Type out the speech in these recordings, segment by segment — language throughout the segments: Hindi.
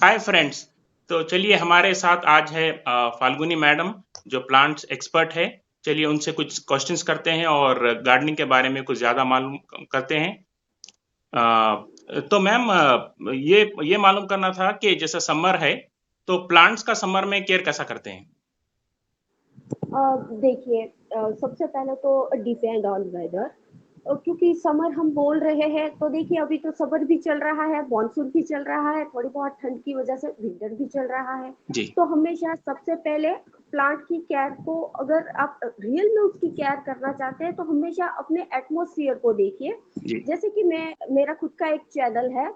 Hi friends. तो चलिए, हमारे साथ आज है फाल्गुनी मैडम, जो प्लांट्स एक्सपर्ट है। चलिए उनसे कुछ क्वेश्चंस करते हैं और गार्डनिंग के बारे में कुछ ज़्यादा मालूम करते हैं। तो मैम, ये मालूम करना था कि जैसे समर है, तो प्लांट्स का समर में केयर कैसा करते हैं? देखिए, सबसे पहले तो डिपेंड ऑन वेदर। क्योंकि समर हम बोल रहे हैं तो देखिए अभी तो समर भी चल रहा है, मानसून भी चल रहा है, थोड़ी बहुत ठंड की वजह से विंटर भी चल रहा है। जी। तो हमेशा सबसे पहले प्लांट की केयर को, अगर आप रियल में उसकी केयर करना चाहते हैं तो हमेशा अपने एटमॉस्फेयर को देखिए। जी। जैसे कि मेरा खुद का एक चैनल है,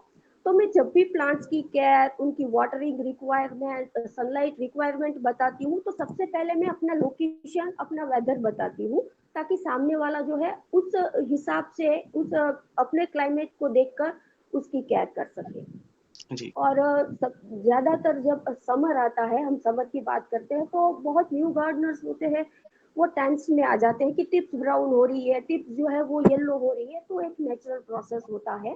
तो मैं जब भी प्लांट्स की केयर, उनकी वाटरिंग रिक्वायरमेंट, सनलाइट रिक्वायरमेंट बताती हूँ, तो सबसे पहले मैं अपना लोकेशन, अपना वेदर बताती हूँ, ताकि सामने वाला जो है उस हिसाब से, उस अपने क्लाइमेट को देखकर उसकी केयर कर सके। जी। और ज्यादातर जब समर आता है, हम समर की बात करते हैं, तो बहुत न्यू गार्डनर्स होते हैं, वो टेंस में आ जाते हैं कि टिप्स ब्राउन हो रही है, टिप्स जो है वो येलो हो रही है। तो एक नेचुरल प्रोसेस होता है,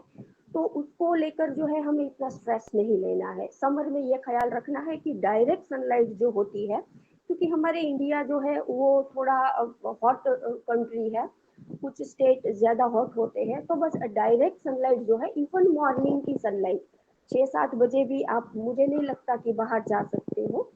तो उसको लेकर जो है हमें इतना स्ट्रेस नहीं लेना है। समर में ये ख्याल रखना है कि डायरेक्ट सनलाइट जो होती है, क्योंकि हमारे इंडिया जो है वो थोड़ा हॉट कंट्री है, कुछ स्टेट ज्यादा हॉट होते हैं, तो बस डायरेक्ट सनलाइट जो है, इवन मॉर्निंग की सनलाइट 6-7 बजे भी आप, मुझे नहीं लगता कि बाहर जा सकते हो,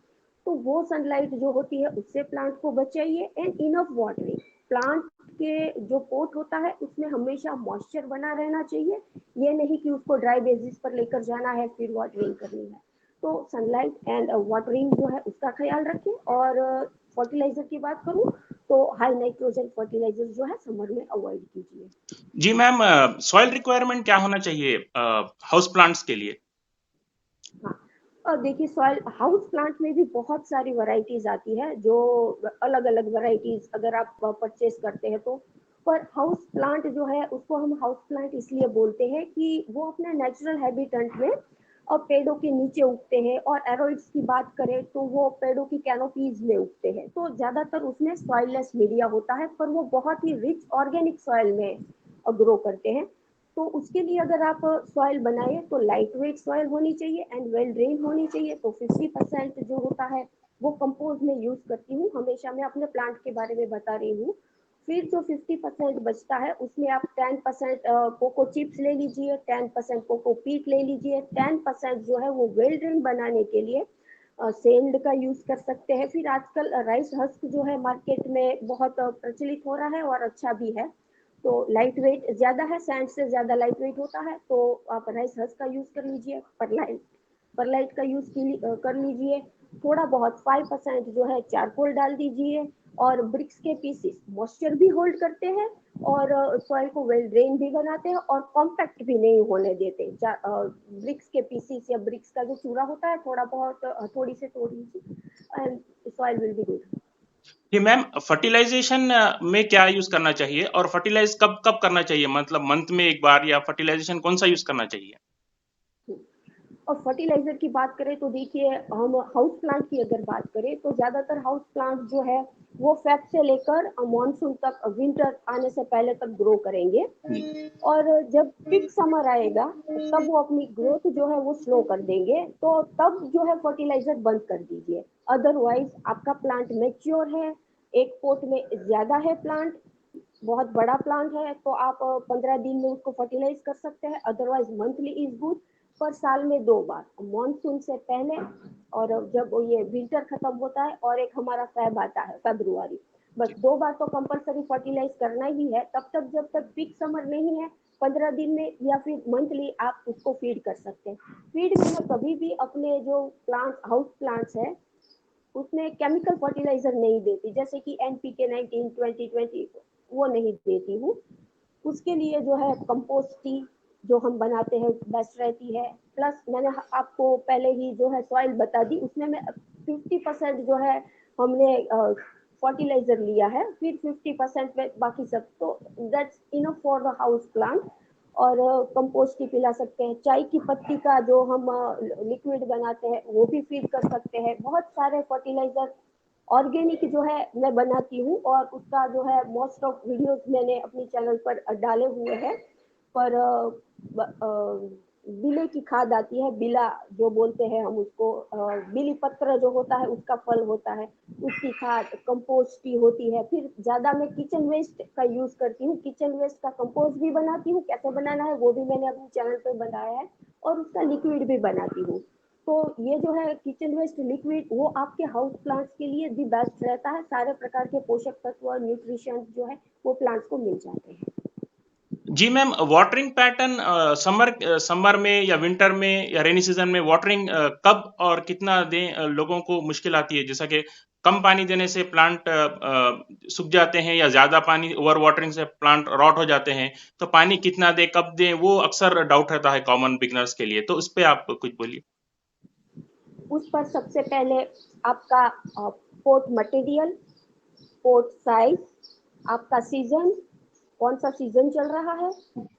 तो वो सनलाइट जो होती है उससे प्लांट को बचाइए। एंड इनफ वाटरिंग, प्लांट के जो पोट होता है उसमें हमेशा मॉइस्चर बना रहना चाहिए। ये नहीं कि उसको ड्राई बेसिस पर लेकर जाना है फिर वाटरिंग करनी है। तो सनलाइट एंड वाटरिंग जो है उसका ख्याल रखें। और फर्टिलाइजर की बात करूँ तो हाई नाइट्रोजन फर्टिलाइजर जो है समर में अवॉइड कीजिए। जी मैम, सॉइल रिक्वायरमेंट क्या होना चाहिए हाउस प्लांट्स के लिए? हाँ, और देखिए सॉइल, हाउस प्लांट में भी बहुत सारी वैरायटीज आती है, जो अलग अलग वैरायटीज अगर आप परचेज करते हैं तो। पर हाउस प्लांट जो है उसको हम हाउस प्लांट इसलिए बोलते हैं कि वो अपने नेचुरल हैबिटेट में और पेड़ों के नीचे उगते हैं। और एरोइड्स की बात करें तो वो पेड़ों की कैनोपीज में उगते हैं, तो ज्यादातर उसमें सॉइललेस मीडिया होता है, पर वो बहुत ही रिच ऑर्गेनिक सॉइल में ग्रो करते हैं। तो उसके लिए अगर आप सॉइल बनाए तो लाइट वेट सॉइल होनी चाहिए एंड वेल ड्रेन होनी चाहिए। तो 50% जो होता है वो कंपोज में यूज करती हूँ हमेशा, मैं अपने प्लांट के बारे में बता रही हूँ। फिर जो 50% बचता है उसमें आप 10% कोको चिप्स ले लीजिए, 10% कोको पीट ले लीजिए, 10% जो है वो वेल ड्रेन बनाने के लिए सेंड का यूज कर सकते हैं। फिर आजकल राइस हस्क जो है मार्केट में बहुत प्रचलित हो रहा है और अच्छा भी है। तो लाइट वेट ज्यादा है, सैंड से ज्यादा लाइट वेट होता है, तो आप राइस हस्क का यूज कर लीजिए। परलाइट का यूज कर लीजिए। थोड़ा बहुत 5% जो है चारकोल डाल दीजिए। और ब्रिक्स के पीसेस मॉइस्चर भी होल्ड करते हैं और सॉइल को वेल ड्रेन भी बनाते हैं और कॉम्पैक्ट भी नहीं होने देते। ब्रिक्स के पीसेस या ब्रिक्स का जो चूरा होता है, थोड़ा बहुत थोड़ी से तोड़ लीजिए and soil will be good. जी मैम, फर्टिलाइजेशन में क्या यूज करना चाहिए और फर्टिलाइज कब कब करना चाहिए? मतलब मंथ में एक बार, या फर्टिलाइजेशन कौन सा यूज करना चाहिए? और फर्टिलाइजर की बात करें तो देखिए, हम हाउस प्लांट की अगर बात करें तो ज्यादातर हाउस प्लांट जो है वो फेब से लेकर मानसून तक, विंटर आने से पहले तक ग्रो करेंगे। जी। और जब पिक समर आएगा तब वो अपनी ग्रोथ जो है वो स्लो कर देंगे, तो तब जो है फर्टिलाइजर बंद कर दीजिए। अदरवाइज आपका प्लांट मेच्योर है, एक पोट में ज्यादा है प्लांट, बहुत बड़ा प्लांट है, तो आप 15 दिन में उसको फर्टिलाइज कर सकते हैं। अदरवाइज मंथली इज गुड, पर साल में 2 बार, मानसून से पहले और जब ये विंटर खत्म होता है, और एक हमारा फैब आता है फरवरी। बस 2 बार तो कंपलसरी फर्टिलाइज करना ही है। तब तक जब तक पीक समर नहीं है, 15 दिन में या फिर मंथली आप उसको फीड कर सकते हैं। फीड में मैं कभी भी अपने जो प्लांट्स, हाउस प्लांट्स है, उसमें केमिकल फर्टिलाइजर नहीं देती, जैसे कि NPK 19-20-20 वो नहीं देती हूँ। उसके लिए जो है कंपोस्ट टी जो हम बनाते हैं बेस्ट रहती है। प्लस मैंने आपको पहले ही जो है सॉइल बता दी, उसमें मैं 50% जो है हमने फर्टिलाइजर लिया है, फिर 50% में बाकी सब, तो that's enough for the house plant. और कंपोस्ट ही पिला सकते हैं, चाय की पत्ती का जो हम लिक्विड बनाते हैं वो भी फीड कर सकते हैं। बहुत सारे फर्टिलाइजर ऑर्गेनिक जो है मैं बनाती हूँ, और उसका जो है मोस्ट ऑफ वीडियोस मैंने अपनी चैनल पर डाले हुए हैं। पर बिले की खाद आती है, बिला जो बोलते हैं हम उसको, बिली पत्र जो होता है उसका फल होता है, उसकी खाद कंपोस्ट की होती है। फिर ज्यादा मैं किचन वेस्ट का यूज करती हूँ, किचन वेस्ट का कंपोस्ट भी बनाती हूँ, कैसे बनाना है वो भी मैंने अपने चैनल पे बनाया है, और उसका लिक्विड भी बनाती हूँ। तो ये जो है किचन वेस्ट लिक्विड, वो आपके हाउस प्लांट्स के लिए दी बेस्ट रहता है। सारे प्रकार के पोषक तत्व और न्यूट्रिशन जो है वो प्लांट्स को मिल जाते हैं। जी मैम, वाटरिंग पैटर्न समर में या विंटर में या रेनी सीजन में वाटरिंग कब और कितना दें? लोगों को मुश्किल आती है, जैसा कि कम पानी देने से प्लांट सूख जाते हैं, या ज्यादा पानी ओवर वाटरिंग से प्लांट रॉट हो जाते हैं। तो पानी कितना दें, कब दें, वो अक्सर डाउट रहता है कॉमन बिगनर्स के लिए। तो इस पे आप कुछ बोलिए। उस पर सबसे पहले आपका पोर्ट मटेरियल, पोर्ट साइज, आपका सीजन, कौन सा सीजन चल रहा है,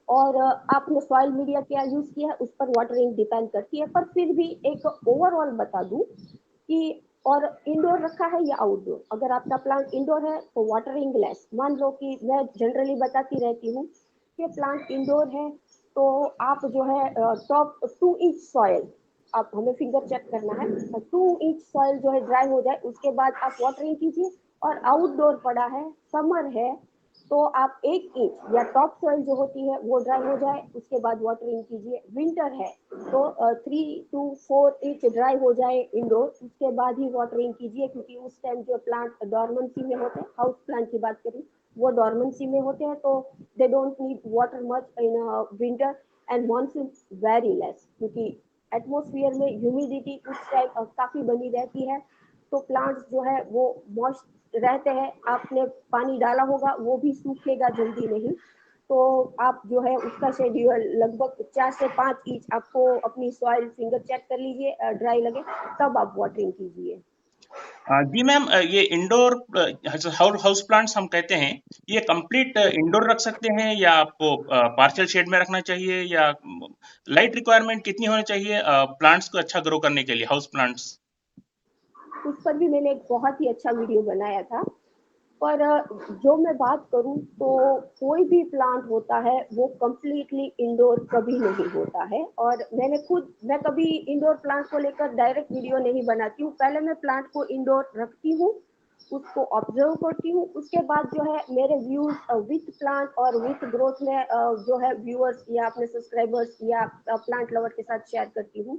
और आपने सॉइल मीडिया क्या यूज किया है, उस पर वाटरिंग डिपेंड करती है। पर फिर भी एक ओवरऑल बता दूं कि, और इंडोर रखा है या आउटडोर, अगर आपका प्लांट इंडोर है तो वाटरिंग लेस। मान लो कि मैं जनरली बताती रहती हूँ कि प्लांट इंडोर है तो आप जो है टॉप 2 इंच सॉइल, आप हमें फिंगर चेक करना है, 2 इंच सॉइल जो है ड्राई हो जाए उसके बाद आप वाटरिंग कीजिए। और आउटडोर पड़ा है, समर है, तो आप 1 इंच या टॉप सॉइल जो होती है वो ड्राई हो जाए उसके बाद वाटरिंग कीजिए। विंटर है तो 3 to 4 इंच ड्राई हो जाए इंडोर, उसके बाद ही वाटरिंग कीजिए, क्योंकि उस टाइम जो प्लांट डॉर्मेंसी में होते हैं, हाउस प्लांट की बात करूँ, वो डॉर्मेंसी में होते हैं, तो they don't need water much in winter and monsoon very less, क्योंकि एटमोसफियर में ह्यूमिडिटी उस टाइम काफी बनी रहती है, तो प्लांट्स जो है वो मॉइस्ट रहते हैं। आपने पानी डाला होगा वो भी सूखेगा जल्दी नहीं, तो आप जो है उसका शेड्यूल लगभग 4 से 5 इंच आपको अपनी सॉइल फिंगर चेक कर लीजिए, ड्राई लगे तब आप वाटरिंग कीजिए। जी मैम, ये इंडोर हाउस प्लांट्स हम कहते हैं, ये कंप्लीट इंडोर रख सकते हैं, या आपको पार्शियल शेड में रखना चाहिए, या लाइट रिक्वायरमेंट कितनी होनी चाहिए प्लांट्स को अच्छा ग्रो करने के लिए, हाउस प्लांट्स? उस पर भी मैंने एक बहुत ही अच्छा वीडियो बनाया था। पर जो मैं बात करूं तो कोई भी प्लांट होता है वो कम्प्लीटली इंडोर कभी नहीं होता है, और मैं कभी इंडोर प्लांट को लेकर डायरेक्ट वीडियो नहीं बनाती हूँ। पहले मैं प्लांट को इंडोर रखती हूँ, उसको ऑब्जर्व करती हूँ, उसके बाद जो है मेरे व्यूज विथ प्लांट और विथ ग्रोथ में जो है व्यूअर्स या अपने सब्सक्राइबर्स या प्लांट लवर के साथ शेयर करती हूँ।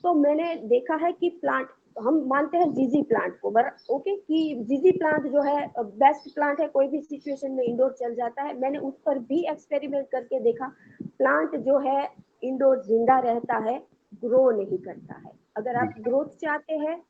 तो मैंने देखा है कि प्लांट, हम मानते हैं जीजी प्लांट को बर ओके, कि जीजी प्लांट जो है बेस्ट प्लांट है, कोई भी सिचुएशन में इंडोर चल जाता है। मैंने उस पर भी एक्सपेरिमेंट करके देखा, प्लांट जो है इंडोर जिंदा रहता है, ग्रो नहीं करता है। अगर आप ग्रोथ चाहते हैं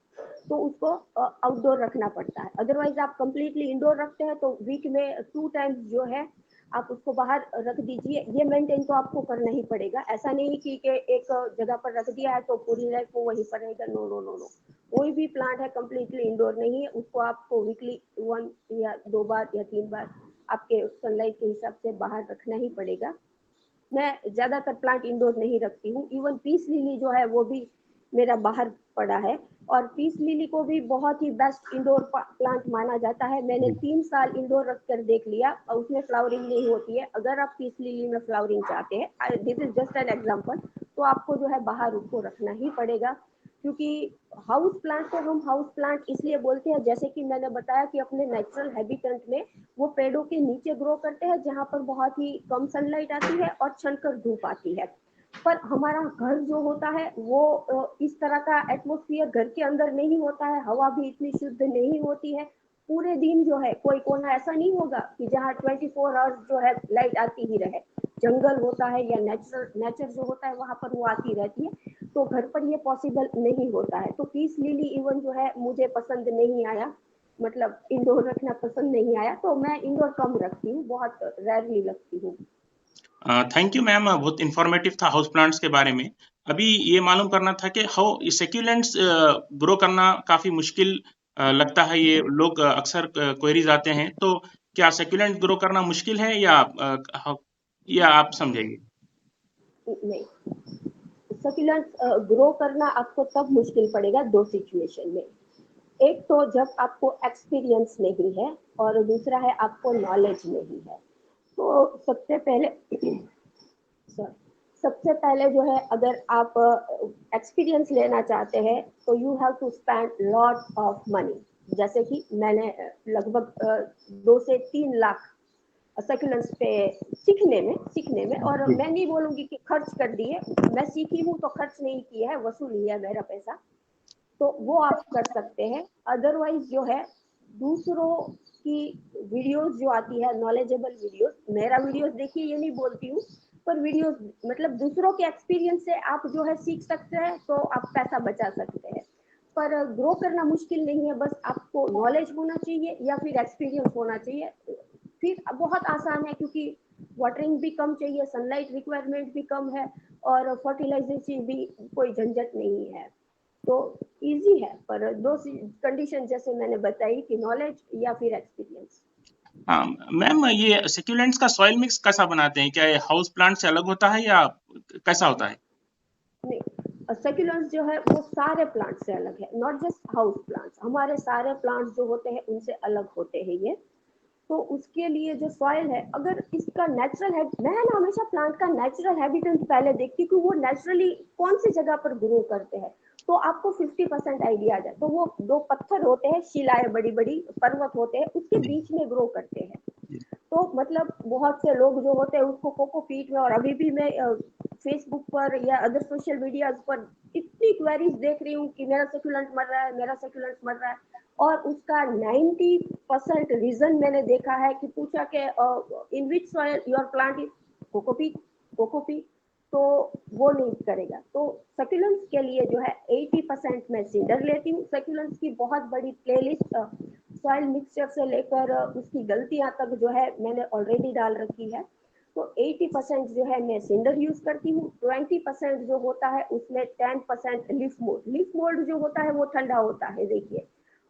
तो उसको आउटडोर रखना पड़ता है, अदरवाइज आप कंप्लीटली इंडोर रखते हैं तो वीक में 2 टाइम्स जो है आप उसको बाहर रख दीजिए। ये मेंटेन तो आपको करना ही पड़ेगा, ऐसा नहीं कि एक जगह पर रख दिया है तो पूरी लाइफ वो वहीं पर रहेगा। नो नो नो नो, कोई भी प्लांट है कंप्लीटली इंडोर नहीं है, उसको आपको वीकली 1 या 2 बार या 3 बार आपके सनलाइट के हिसाब से बाहर रखना ही पड़ेगा। मैं ज्यादातर प्लांट इंडोर नहीं रखती हूँ, इवन पीस लिली जो है वो भी मेरा बाहर पड़ा है, और पीस लिली को भी बहुत ही बेस्ट इंडोर प्लांट माना जाता है। मैंने 3 साल इंडोर रख कर देख लिया और उसमें फ्लावरिंग नहीं होती है। अगर आप पीस लिली में फ्लावरिंग चाहते हैं, this is just an example, तो आपको जो है बाहर उसको रखना ही पड़ेगा, क्योंकि हाउस प्लांट को हम हाउस प्लांट इसलिए बोलते हैं, जैसे कि मैंने बताया कि अपने नेचुरल हैबिटेट में वो पेड़ों के नीचे ग्रो करते हैं जहाँ पर बहुत ही कम सनलाइट आती है और छनकर धूप आती है। पर हमारा घर जो होता है वो इस तरह का एटमोसफियर घर के अंदर नहीं होता है, हवा भी इतनी शुद्ध नहीं होती है। पूरे दिन जो है कोई कोना ऐसा नहीं होगा कि जहाँ 24 आवर्स जो है लाइट आती ही रहे। जंगल होता है या नेचर जो होता है वहां पर वो आती रहती है, तो घर पर ये पॉसिबल नहीं होता है। तो पीस लिली इवन जो है मुझे पसंद नहीं आया, मतलब इंडोर रखना पसंद नहीं आया, तो मैं इंडोर कम रखती हूँ, बहुत रेयरली रखती हूँ। थैंक यू मैम, बहुत इंफॉर्मेटिव था हाउस प्लांट्स के बारे में। अभी ये मालूम करना था कि हाउ सेक्यूलेंट्स ग्रो करना काफी मुश्किल लगता है, ये लोग अक्सर क्वेरीज आते हैं। तो क्या सेक्यूलेंट ग्रो करना मुश्किल है, या आप समझेंगे? नहीं, सकुलेंट ग्रो करना आपको तब मुश्किल पड़ेगा 2 सिचुएशन में। एक तो जब आपको एक्सपीरियंस नहीं है, और दूसरा है आपको नॉलेज नहीं है। तो सबसे पहले सॉरी सबसे पहले जो है, अगर आप एक्सपीरियंस लेना चाहते हैं तो you have to spend lot of money. जैसे कि मैंने लगभग 2 से 3 लाख सेकुलेंट्स पे सीखने में, और जी मैं नहीं बोलूंगी कि खर्च कर दिए, मैं सीखी हूँ तो खर्च नहीं किया है, वसूल लिया मेरा पैसा, तो वो आप कर सकते हैं। अदरवाइज जो है, दूसरों की वीडियोस जो आती है, नॉलेजेबल वीडियोस, मेरा वीडियोस देखिए ये नहीं बोलती हूँ, पर वीडियोस मतलब दूसरों के एक्सपीरियंस से आप जो है सीख सकते हैं, तो आप पैसा बचा सकते हैं। पर ग्रो करना मुश्किल नहीं है, बस आपको नॉलेज होना चाहिए या फिर एक्सपीरियंस होना चाहिए। फिर बहुत आसान है, क्योंकि वाटरिंग भी कम चाहिए, सनलाइट रिक्वायरमेंट भी कम है, और फर्टिलाइजेशन भी कोई झंझट नहीं है, तो इजी है। पर दो कंडीशन जैसे मैंने बताई कि नॉलेज या फिर एक्सपीरियंस। हाँ मैम, ये सिक्यूलेंट्स का सॉइल मिक्स कैसा बनाते हैं? क्या ये हाउस प्लांट से अलग होता है या कैसा होता है? नहीं, सेक्युलेंट्स जो है वो सारे प्लांट से अलग है, नॉट जस्ट हाउस प्लांट्स, हमारे सारे प्लांट्स जो होते हैं उनसे अलग होते हैं ये। तो उसके लिए जो सॉइल है, अगर इसका नेचुरल है, मैं ना हमेशा प्लांट का नेचुरल हैबिटेट पहले देखती हूँ कि वो नेचुरली कौन सी जगह पर ग्रो करते हैं, तो आपको 50% आइडिया आ जाए। तो वो दो पत्थर होते हैं, शिलाएं, बड़ी बड़ी पर्वत होते हैं, उसके जी बीच में ग्रो करते हैं। जी तो मतलब बहुत से लोग जो होते हैं उसको कोकोपीट में, और अभी भी मैं फेसबुक पर या अदर सोशल मीडिया पर इतनी क्वेरीज देख रही हूँ कि मेरा सेक्युलेंट मर रहा है, मेरा सेक्युलेंट मर रहा है। और उसका 90% रीजन मैंने देखा है कि पूछा कि in which soil your plant is, cocopeat, cocopeat, तो वो नहीं करेगा। तो सेक्युलेंट्स के लिए जो है 80% मैं सीडर लेती हूँ। सेक्युलेंट्स की बहुत बड़ी प्लेलिस्ट सॉइल मिक्सचर से लेकर उसकी गलतियां तक जो है मैंने ऑलरेडी डाल रखी है। तो 80% जो है मैं सिंडर यूज करती हूँ। 20% जो होता है उसमें 10% लीफ मोल्ड। लीफ मोल्ड जो होता है वो ठंडा होता है, देखिए,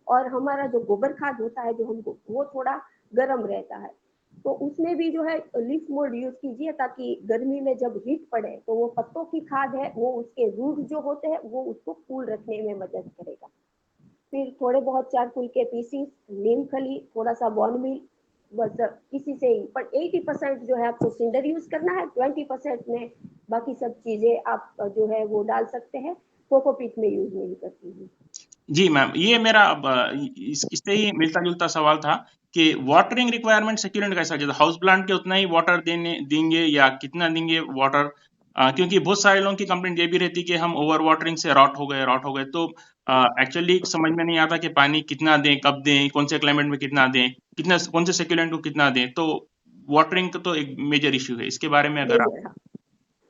और हमारा जो गोबर खाद होता है जो हमको, वो थोड़ा गर्म रहता है। तो उसमें भी जो है लीफ मोल्ड यूज कीजिए, ताकि गर्मी में जब हीट पड़े तो वो पत्तों की खाद है, वो उसके रूट जो होते हैं वो उसको कूल रखने में मदद करेगा। फिर थोड़े बहुत चारकुल के पीसीस, नीम खली, थोड़ा सा बॉन मील, बस किसी से ही। पर 80% जो है आपको सिंडर यूज करना है, 20% में बाकी सब चीजें आप जो है वो डाल सकते हैं। कोकोपीट में यूज नहीं करती हूँ। जी मैम, ये मेरा अब इससे ही मिलता जुलता सवाल था कि वाटरिंग रिक्वायरमेंट सेक्यूलेंट कैसा, जैसे हाउस प्लांट के उतना ही वाटर देंगे या कितना देंगे वाटर? क्योंकि बहुत सारे लोगों की कंप्लेंट ये भी रहती है कि हम ओवर वाटरिंग से रॉट हो गए। तो एक्चुअली समझ में नहीं आता कि पानी कितना दें, कब दें, कौन से क्लाइमेट में कितना दें, कितना कौन से सेक्यूलेंट को कितना दें। तो वाटरिंग का तो एक मेजर इश्यू है, इसके बारे में अगर आप। मेजर,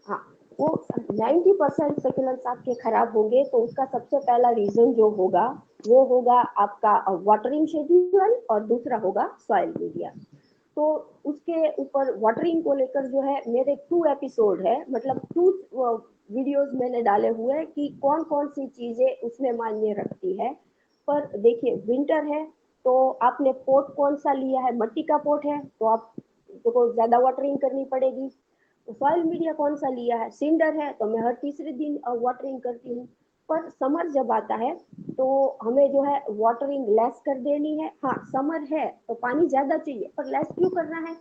हाँ, वो 90% सेकुलेंट्स आपके खराब होंगे, तो उसका सबसे पहला रीजन जो होगा वो होगा आपका वाटरिंग शेड्यूल, और दूसरा होगा सॉइल मीडिया। तो उसके ऊपर वाटरिंग को लेकर जो है मेरे 2 एपिसोड है, मतलब 2 वीडियोस मैंने डाले हुए हैं कि कौन कौन सी चीजें उसमें मायने रखती है। पर देखिए, विंटर है तो आपने पोट कौन सा लिया है, मिट्टी का पोट है तो आप को ज्यादा वाटरिंग करनी पड़ेगी। सॉइल मीडिया कौन सा लिया है, सिंडर है तो मैं हर तीसरे दिन वाटरिंग करती हूँ। पर समर जब आता है तो हमें जो है वाटरिंग लेस कर देनी है। हाँ, समर है तो पानी ज्यादा चाहिए, पर लेस क्यों करना है?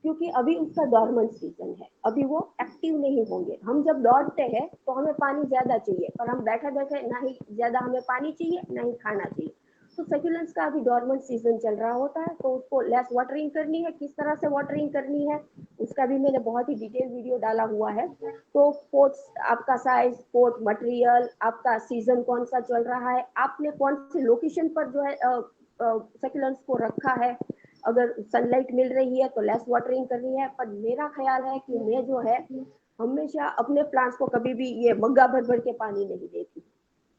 क्योंकि अभी उसका डॉर्मेंट सीजन है, अभी वो एक्टिव नहीं होंगे। हम जब दौड़ते हैं तो हमें पानी ज्यादा चाहिए, पर हम बैठे बैठे ना ही ज्यादा हमें पानी चाहिए ना ही खाना चाहिए। तो सेक्युलेंट्स का अभी डॉर्मेंट सीजन चल रहा होता है, तो उसको लेस वाटरिंग करनी है। किस तरह से वाटरिंग करनी है उसका भी मैंने बहुत ही डिटेल वीडियो डाला हुआ है। तो पोर्ट्स, आपका साइज, पोर्ट मटेरियल, आपका सीजन कौन सा चल रहा है, आपने कौन सी लोकेशन पर जो है सेक्युलेंट्स को रखा है। अगर सनलाइट मिल रही है तो लेस वाटरिंग करनी है। पर मेरा ख्याल है कि मैं जो है हमेशा अपने प्लांट्स को कभी भी ये मग्गा भर भर के पानी नहीं देती।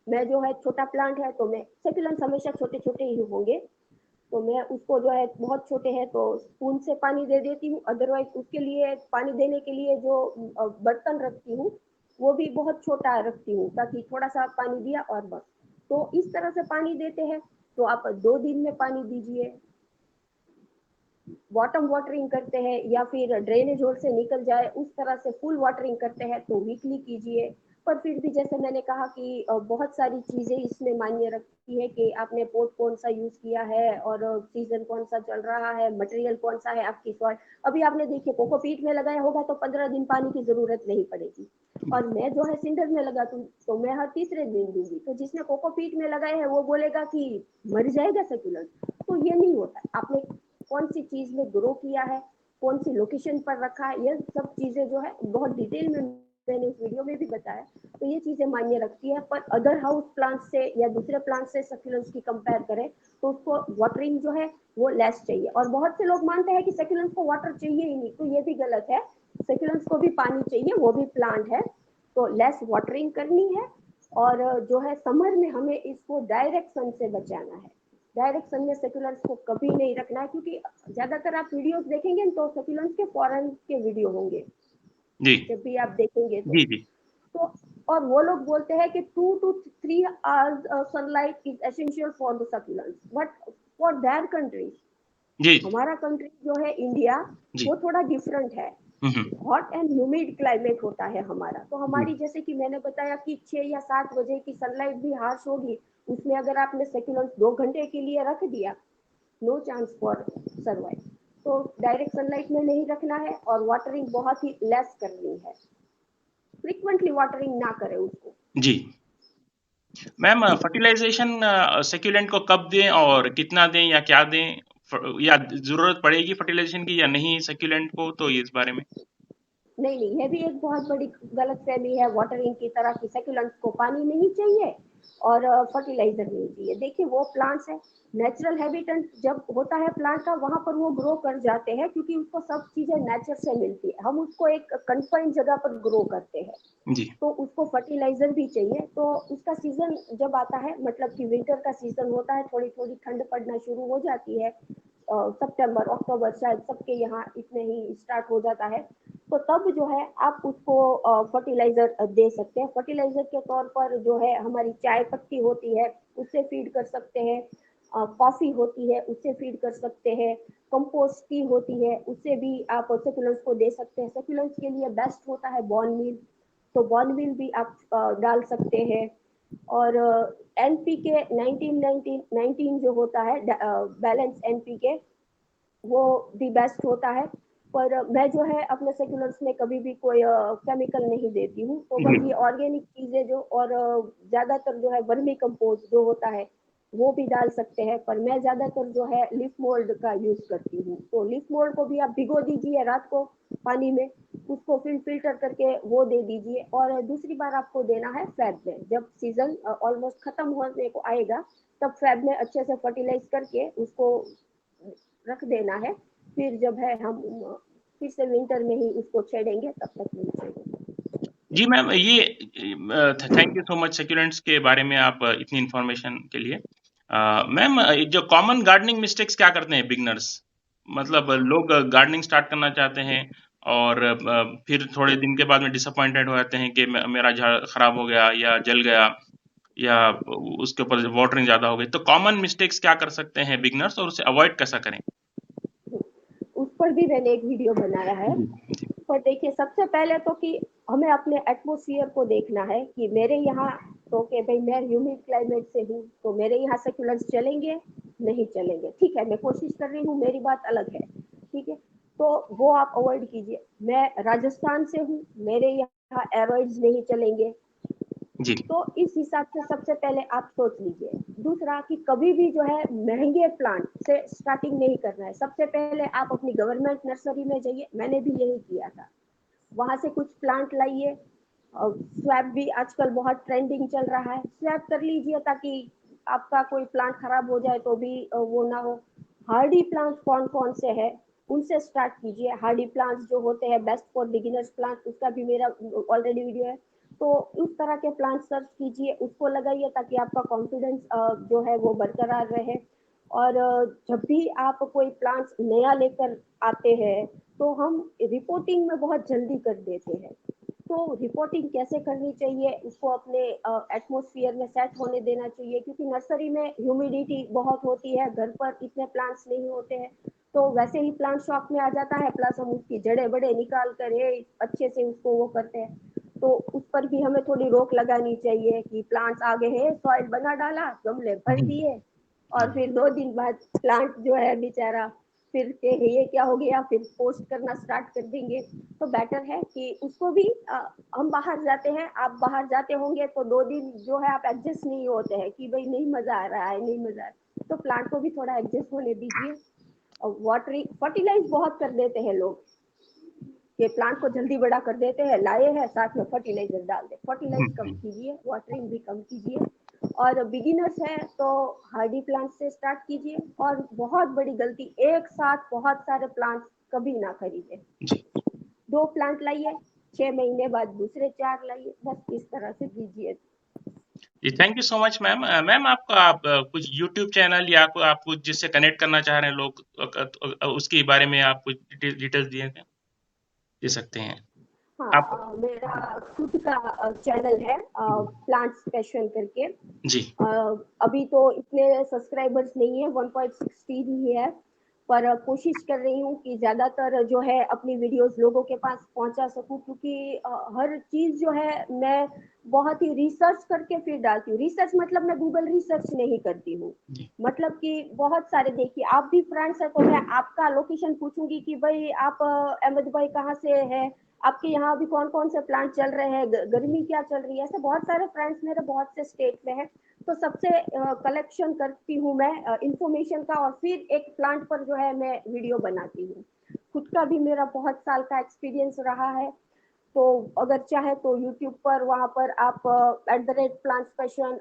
मैं जो है, छोटा प्लांट है तो मैं, सेक्युलेंट्स हमेशा छोटे छोटे ही होंगे, तो मैं उसको जो है, बहुत छोटे हैं तो स्पून से पानी दे देती हूँ। अदरवाइज उसके लिए पानी देने के लिए जो बर्तन रखती हूँ वो भी बहुत छोटा रखती हूँ, ताकि थोड़ा सा पानी दिया और बस। तो इस तरह से पानी देते हैं। तो आप 2 दिन में पानी दीजिए। बॉटम वाटरिंग करते हैं या फिर ड्रेनेज होल से निकल जाए उस तरह से फुल वाटरिंग करते हैं तो वीकली कीजिए। पर फिर भी जैसे मैंने कहा कि बहुत सारी चीजें इसमें मायने रखती है कि आपने पोट कौन सा यूज किया है और सीजन कौन सा चल रहा है, मटेरियल कौन सा है, आपकी सॉइल। अभी आपने देखिए कोकोपीट में लगाया होगा तो 15 दिन पानी की जरूरत नहीं पड़ेगी, और मैं जो है सिंडर में लगा तो मैं हर तीसरे दिन दूंगी। तो जिसने कोकोपीट में लगाया है वो बोलेगा कि मर जाएगा सेक्युलर, तो ये नहीं होता। आपने कौन सी चीज में ग्रो किया है, कौन सी लोकेशन पर रखा है, ये सब चीजें जो है बहुत डिटेल में मैंने उस वीडियो में भी बताया। तो ये चीजें मायने रखती है। पर अदर हाउस प्लांट से या दूसरे प्लांट से सक्यूलेंट्स की कंपेयर करें तो उसको वाटरिंग जो है वो लेस चाहिए। और बहुत से लोग मानते हैं कि सक्यूलेंट्स को वाटर चाहिए ही नहीं, तो ये भी गलत है। सक्यूलेंट्स को भी पानी चाहिए, वो भी प्लांट है, तो लेस वाटरिंग करनी है। और जो है समर में हमें इसको डायरेक्ट सन से बचाना है। डायरेक्ट सन में सेक्युलेंट्स को कभी नहीं रखना है, क्योंकि ज्यादातर आप वीडियोस देखेंगे तो सेक्युलेंट्स के फॉरेन के वीडियो होंगे जी जब भी आप देखेंगे जी जी तो और वो लोग बोलते हैं कि 2 to 3 hours sunlight is essential for the succulents, but for their countries, जी हमारा कंट्री जो है इंडिया, जी वो थोड़ा डिफरेंट है। हॉट एंड ह्यूमिड क्लाइमेट होता है हमारा। तो जी हमारी जैसे कि मैंने बताया कि 6 या 7 बजे की सनलाइट भी हार्श होगी, उसमें अगर आपने सेक्युलेंट्स 2 घंटे के लिए रख दिया, नो चांस फॉर सर्वाइव। तो डायरेक्ट सनलाइट में नहीं रखना है और वाटरिंग बहुत ही लेस करनी है। फ्रिक्वेंटली वाटरिंग ना करें उसको। जी। मैम फर्टिलाइजेशन सेक्युलेंट को कब दें और कितना दें या क्या दें, या जरूरत पड़ेगी फर्टिलाइजेशन की या नहीं सेक्युलेंट को, तो ये इस बारे में। नहीं नहीं, ये भी एक बहुत बड़ी गलतफहमी है वाटरिंग की तरह की। सेक्युलेंट्स को पानी नहीं चाहिए और फर्टिलाइजर नहीं चाहिए। देखिए वो प्लांट्स है, नेचुरल हैबिटेट जब होता है प्लांट का, वहां पर वो ग्रो कर जाते हैं, क्योंकि उसको सब चीजें नेचर से मिलती है। हम उसको एक कन्फाइंड जगह पर ग्रो करते हैं, जी तो उसको फर्टिलाइजर भी चाहिए। तो उसका सीजन जब आता है, मतलब कि विंटर का सीजन होता है, थोड़ी थोड़ी ठंड पड़ना शुरू हो जाती है, सितंबर अक्टूबर शायद सबके यहाँ इतने ही स्टार्ट हो जाता है। तो तब जो है आप उसको फर्टिलाइजर दे सकते हैं। फर्टिलाइजर के तौर पर जो है हमारी चाय पत्ती होती है, उससे फीड कर सकते हैं। कॉफी होती है, उससे फीड कर सकते हैं। कंपोस्ट टी होती है, उससे भी आप सेक्युलेंट्स को दे सकते हैं। सेक्युलेंट्स के लिए बेस्ट होता है बॉर्न मील, तो बॉर्न मील भी आप डाल सकते हैं। और एनपीके 19 जो होता है, बैलेंस एनपीके, वो भी बेस्ट होता है। पर मैं जो है अपने सेक्युलर्स में कभी भी कोई केमिकल नहीं देती हूँ। तो जी बस ये ऑर्गेनिक चीजें जो, और ज्यादातर जो है वर्मी कंपोस्ट जो होता है वो भी डाल सकते हैं। पर मैं ज्यादातर जो है लिफ मोल्ड का यूज करती हूँ। तो लिफ मोल्ड को भी आप भिगो दीजिए रात को पानी में, उसको फिर फिल्टर करके वो दे दीजिए। और दूसरी बार आपको देना है फेब में, जब सीजन ऑलमोस्ट खत्म होने को आएगा, तब फेब में अच्छे से फर्टिलाइज करके उसको रख देना है। फिर जब है हम फिर से विंटर में ही उसको छेड़ेंगे, तब तक नहीं छेड़ेंगे। जी मैम, ये thank you so much succulents के बारे में आप इतनी इन्फॉर्मेशन के लिए। मैम जो कॉमन गार्डनिंग मिस्टेक्स क्या करते हैं बिगनर्स, मतलब लोग गार्डनिंग स्टार्ट करना चाहते हैं और फिर थोड़े दिन के बाद में डिसअपॉइंटेड हो जाते हैं कि मेरा झाड़ खराब हो गया या जल गया या उसके ऊपर वाटरिंग ज्यादा हो गई, तो कॉमन मिस्टेक्स क्या कर सकते हैं बिगनर्स और उसे अवॉइड कैसा करें। उस पर भी मैंने एक वीडियो बनाया है। जी जी पर देखिए सबसे पहले तो कि हमें अपने एटमोसफियर को देखना है कि मेरे यहाँ, तो कि भाई मैं ह्यूमिड क्लाइमेट से हूँ, तो मेरे यहाँ सेक्युलर्स चलेंगे नहीं चलेंगे। ठीक है, मैं कोशिश कर रही हूँ, मेरी बात अलग है, ठीक है, तो वो आप अवॉइड कीजिए। मैं राजस्थान से हूँ, मेरे यहाँ एरोइड्स नहीं चलेंगे। जी तो इस हिसाब से सबसे पहले आप सोच लीजिए। दूसरा कि कभी भी जो है महंगे प्लांट से स्टार्टिंग नहीं करना है। सबसे पहले आप अपनी गवर्नमेंट नर्सरी में जाइए, मैंने भी यही किया था, वहां से कुछ प्लांट लाइए। स्वैप भी आजकल बहुत ट्रेंडिंग चल रहा है, स्वैप कर लीजिए ताकि आपका कोई प्लांट खराब हो जाए तो भी वो ना हो। हार्डी प्लांट कौन कौन से है, उनसे स्टार्ट कीजिए। हार्डी प्लांट्स जो होते हैं बेस्ट फॉर बिगिनर्स प्लांट, उसका भी मेरा ऑलरेडी वीडियो है। तो उस तरह के प्लांट सर्च कीजिए, उसको लगाइए ताकि आपका कॉन्फिडेंस जो है वो बरकरार रहे। और जब भी आप कोई प्लांट्स नया लेकर आते हैं तो हम रिपोर्टिंग में बहुत जल्दी कर देते हैं। तो रिपोर्टिंग कैसे करनी चाहिए, उसको अपने एटमॉस्फेयर में सेट होने देना चाहिए, क्योंकि नर्सरी में ह्यूमिडिटी बहुत होती है, घर पर इतने प्लांट्स नहीं होते हैं। तो वैसे ही प्लांट शॉप में आ जाता है, प्लस हम उसकी जड़ें बड़े निकाल कर अच्छे से उसको वो करते हैं। तो उस पर भी हमें थोड़ी रोक लगानी चाहिए कि प्लांट्स आगे है, सॉइल बना डाला, गमले भर दिए और फिर 2 दिन बाद प्लांट जो है बेचारा फिर के ये क्या हो गया, फिर पोस्ट करना स्टार्ट कर देंगे। तो बेटर है कि उसको भी हम बाहर जाते हैं, आप बाहर जाते होंगे तो 2 दिन जो है आप एडजस्ट नहीं होते हैं कि भाई नहीं मजा आ रहा है, नहीं मजा आ रहा है, तो प्लांट को भी थोड़ा एडजस्ट होने दीजिए। और वाटरिंग फर्टिलाइज बहुत कर देते हैं लोग कि प्लांट को जल्दी बड़ा कर देते हैं, लाए हैं साथ में फर्टिलाइजर डाल दे, फर्टिलाइज कम कीजिए, वाटरिंग भी कम कीजिए। और बिगिनर्स है तो हार्डी प्लांट से स्टार्ट कीजिए। और बहुत बड़ी गलती, एक साथ बहुत सारे प्लांट्स कभी ना खरीदे। 2 प्लांट लाइए, 6 महीने बाद दूसरे 4 लाइए, बस इस तरह से कीजिए। जी, thank you so much ma'am. Ma'am आपका कुछ यूट्यूब चैनल या आप कुछ जिससे कनेक्ट करना चाह रहे हैं लोग, उसके बारे में आप कुछ डिटेल्स दे सकते हैं हाँ, आप? मेरा खुद का चैनल है प्लांट्स पैशन करके। जी। अभी तो इतने सब्सक्राइबर्स नहीं है, 1.16 ही है, पर कोशिश कर रही हूँ कि ज्यादातर जो है अपनी वीडियोस लोगों के पास पहुंचा सकूं, क्योंकि हर चीज जो है मैं बहुत ही रिसर्च करके फिर डालती हूँ। रिसर्च मतलब मैं गूगल रिसर्च नहीं करती हूँ, मतलब कि बहुत सारे, देखिए आप भी फ्रेंड्स है तो मैं आपका लोकेशन पूछूंगी कि भाई आप अहमद भाई कहाँ से है, आपके यहाँ अभी कौन कौन से प्लांट चल रहे हैं, गर्मी क्या चल रही है, ऐसे बहुत सारे फ्रेंड्स मेरे बहुत से स्टेट में है। तो सबसे कलेक्शन करती हूँ मैं इंफॉर्मेशन का, और फिर एक प्लांट पर जो है मैं वीडियो बनाती हूँ। खुद का भी मेरा बहुत साल का एक्सपीरियंस रहा है, तो अगर चाहे तो यूट्यूब पर वहाँ पर आप @प्लांट्स पैशन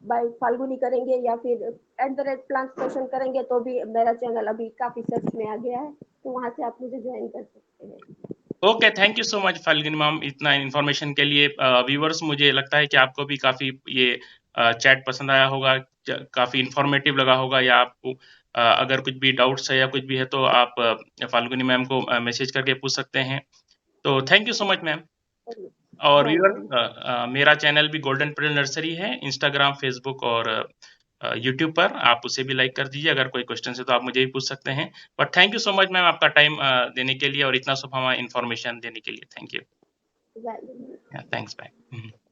बाय फाल्गुनी करेंगे या फिर @प्लांट्स पैशन करेंगे तो भी मेरा चैनल अभी काफी सर्च में आ गया है, तो वहाँ से आप मुझे ज्वाइन कर सकते हैं। Okay, thank you so much Falguni ma'am इतना इन्फॉर्मेशन के लिए। व्यूवर्स, मुझे लगता है कि आपको भी काफ़ी ये चैट पसंद आया होगा, काफ़ी इन्फॉर्मेटिव लगा होगा, या आपको अगर कुछ भी डाउट्स है या कुछ भी है तो आप फाल्गुनी मैम को मैसेज करके पूछ सकते हैं। तो thank you so much ma'am. और वेलकम। व्यूअर, मेरा चैनल भी गोल्डन पेडल नर्सरी है, इंस्टाग्राम, फेसबुक और यूट्यूब पर। आप उसे भी लाइक कर दीजिए। अगर कोई क्वेश्चन है तो आप मुझे भी पूछ सकते हैं। But thank you so much ma'am आपका टाइम देने के लिए और इतना सब हमें इन्फॉर्मेशन देने के लिए। Thank you. Welcome. Thanks, bye.